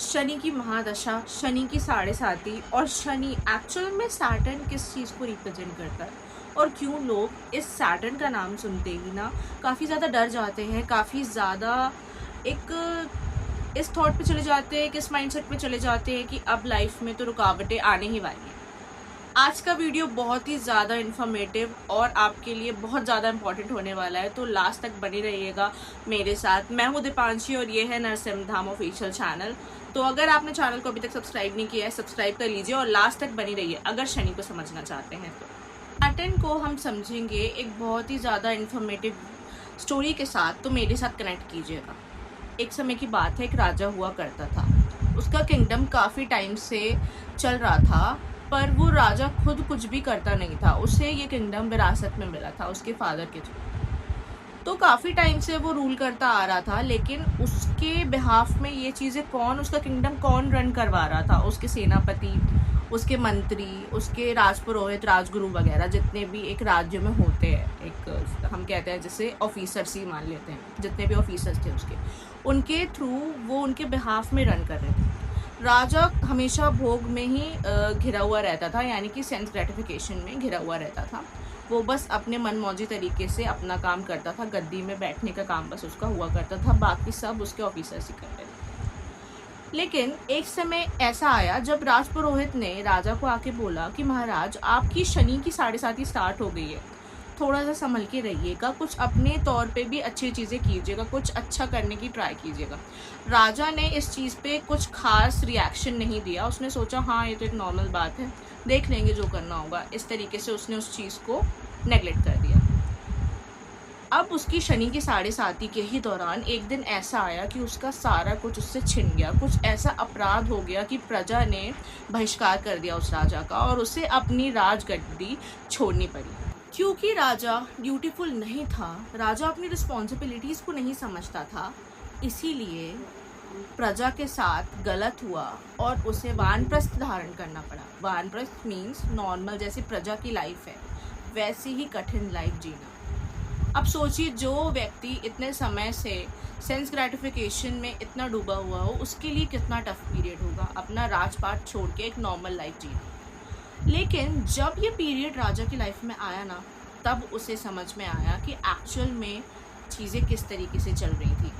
शनि की महादशा, शनि की साढ़े साती और शनि एक्चुअल में सैटर्न किस चीज़ को रिप्रेजेंट करता है और क्यों लोग इस सैटर्न का नाम सुनते ही ना काफ़ी ज़्यादा डर जाते हैं, काफ़ी ज़्यादा एक इस थॉट पे चले जाते हैं कि इस माइंडसेट पे चले जाते हैं कि अब लाइफ में तो रुकावटें आने ही वाली हैं। आज का वीडियो बहुत ही ज़्यादा इन्फॉर्मेटिव और आपके लिए बहुत ज़्यादा इंपॉर्टेंट होने वाला है, तो लास्ट तक बने रहिएगा मेरे साथ। मैं हूँ दीपांशी और ये है नरसिम्हा ऑफिशियल चैनल। तो अगर आपने चैनल को अभी तक सब्सक्राइब नहीं किया है, सब्सक्राइब कर लीजिए और लास्ट तक बनी रहिए अगर शनि को समझना चाहते हैं तो। पैटर्न को हम समझेंगे एक बहुत ही ज़्यादा इन्फॉर्मेटिव स्टोरी के साथ, तो मेरे साथ कनेक्ट कीजिएगा। एक समय की बात है, एक राजा हुआ करता था। उसका किंगडम काफ़ी टाइम से चल रहा था, पर वो राजा खुद कुछ भी करता नहीं था। उसे ये किंगडम विरासत में मिला था उसके फादर के थ्रू। तो काफ़ी टाइम से वो रूल करता आ रहा था, लेकिन उसके बिहाफ में ये चीज़ें उसका किंगडम कौन रन करवा रहा था? उसके सेनापति, उसके मंत्री, उसके राजपुरोहित, राजगुरु वगैरह जितने भी एक राज्य में होते हैं, एक हम कहते हैं जैसे ऑफिसर्स ही मान लेते हैं, जितने भी ऑफिसर्स थे उनके थ्रू वो उनके बिहाफ में रन कर रहे थे। राजा हमेशा भोग में ही घिरा हुआ रहता था, यानी कि सेंस ग्रेटिफिकेशन में घिरा हुआ रहता था। वो बस अपने मनमौजी तरीके से अपना काम करता था, गद्दी में बैठने का काम बस उसका हुआ करता था, बाकी सब उसके ऑफिसर्स ही करते थे। लेकिन एक समय ऐसा आया जब राजपुरोहित ने राजा को आके बोला कि महाराज, आपकी शनि की साढ़े साती स्टार्ट हो गई है, थोड़ा सा संभल के रहिएगा, कुछ अपने तौर पे भी अच्छी चीज़ें कीजिएगा, कुछ अच्छा करने की ट्राई कीजिएगा। राजा ने इस चीज़ पे कुछ खास रिएक्शन नहीं दिया। उसने सोचा हाँ ये तो एक नॉर्मल बात है, देख लेंगे जो करना होगा। इस तरीके से उसने उस चीज़ को नेगलेक्ट कर दिया। अब उसकी शनि की साढ़े साती के ही दौरान एक दिन ऐसा आया कि उसका सारा कुछ उससे छिन गया। कुछ ऐसा अपराध हो गया कि प्रजा ने बहिष्कार कर दिया उस राजा का और उसे अपनी राजगद्दी छोड़नी पड़ी। क्योंकि राजा ड्यूटीफुल नहीं था, राजा अपनी रिस्पॉन्सिबिलिटीज़ को नहीं समझता था, इसीलिए प्रजा के साथ गलत हुआ और उसे वानप्रस्थ धारण करना पड़ा। वानप्रस्थ मीन्स नॉर्मल जैसे प्रजा की लाइफ है वैसी ही कठिन लाइफ जीना। अब सोचिए, जो व्यक्ति इतने समय से सेंस ग्रेटिफिकेशन में इतना डूबा हुआ हो, उसके लिए कितना टफ पीरियड होगा अपना राजपाट छोड़ के एक नॉर्मल लाइफ जीना। लेकिन जब ये पीरियड राजा की लाइफ में आया ना, तब उसे समझ में आया कि एक्चुअल में चीज़ें किस तरीके से चल रही थी।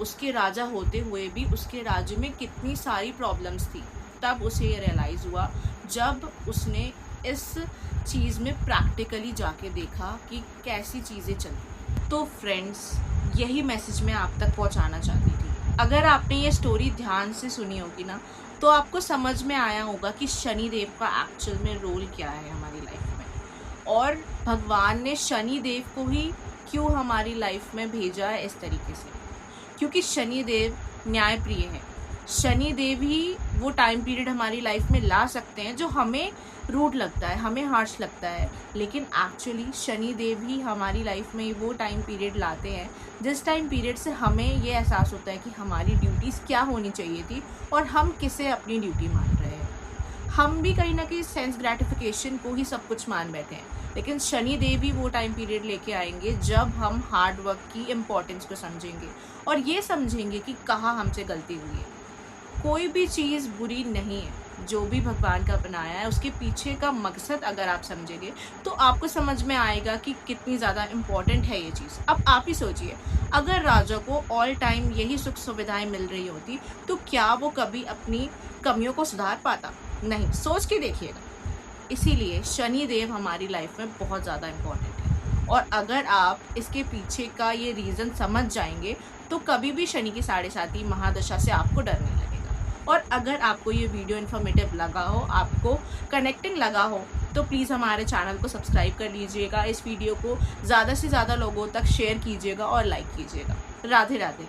उसके राजा होते हुए भी उसके राज्य में कितनी सारी प्रॉब्लम्स थी। तब उसे ये रियलाइज़ हुआ जब उसने इस चीज़ में प्रैक्टिकली जाके देखा कि कैसी चीज़ें चलती। तो फ्रेंड्स, यही मैसेज मैं आप तक पहुंचाना चाहती थी। अगर आपने ये स्टोरी ध्यान से सुनी होगी ना, तो आपको समझ में आया होगा कि शनि देव का एक्चुअल में रोल क्या है हमारी लाइफ में, और भगवान ने शनि देव को ही क्यों हमारी लाइफ में भेजा है इस तरीके से। क्योंकि शनि देव न्यायप्रिय है। शनि देव ही वो टाइम पीरियड हमारी लाइफ में ला सकते हैं जो हमें रूड लगता है, हमें हार्श लगता है, लेकिन एक्चुअली शनि देव ही हमारी लाइफ में वो टाइम पीरियड लाते हैं जिस टाइम पीरियड से हमें ये एहसास होता है कि हमारी ड्यूटीज़ क्या होनी चाहिए थी और हम किसे अपनी ड्यूटी मान रहे हैं। हम भी कहीं ना कहीं सेंस ग्रेटिफिकेशन को ही सब कुछ मान बैठे हैं, लेकिन शनि देव ही वो टाइम पीरियड लेके आएंगे जब हम हार्ड वर्क की इम्पोर्टेंस को समझेंगे और ये समझेंगे कि कहाँ हमसे गलती हुई है। कोई भी चीज़ बुरी नहीं है, जो भी भगवान का बनाया है उसके पीछे का मकसद अगर आप समझेंगे तो आपको समझ में आएगा कि कितनी ज़्यादा इम्पॉर्टेंट है ये चीज़। अब आप ही सोचिए, अगर राजा को ऑल टाइम यही सुख सुविधाएं मिल रही होती तो क्या वो कभी अपनी कमियों को सुधार पाता? नहीं, सोच के देखिएगा। इसीलिए शनि देव हमारी लाइफ में बहुत ज़्यादा इम्पॉर्टेंट है, और अगर आप इसके पीछे का ये रीज़न समझ जाएंगे तो कभी भी शनि की साढ़े साती महादशा से आपको डर नहीं लगेगा। और अगर आपको ये वीडियो इन्फॉर्मेटिव लगा हो, आपको कनेक्टिंग लगा हो, तो प्लीज़ हमारे चैनल को सब्सक्राइब कर लीजिएगा। इस वीडियो को ज़्यादा से ज़्यादा लोगों तक शेयर कीजिएगा और लाइक कीजिएगा। राधे राधे।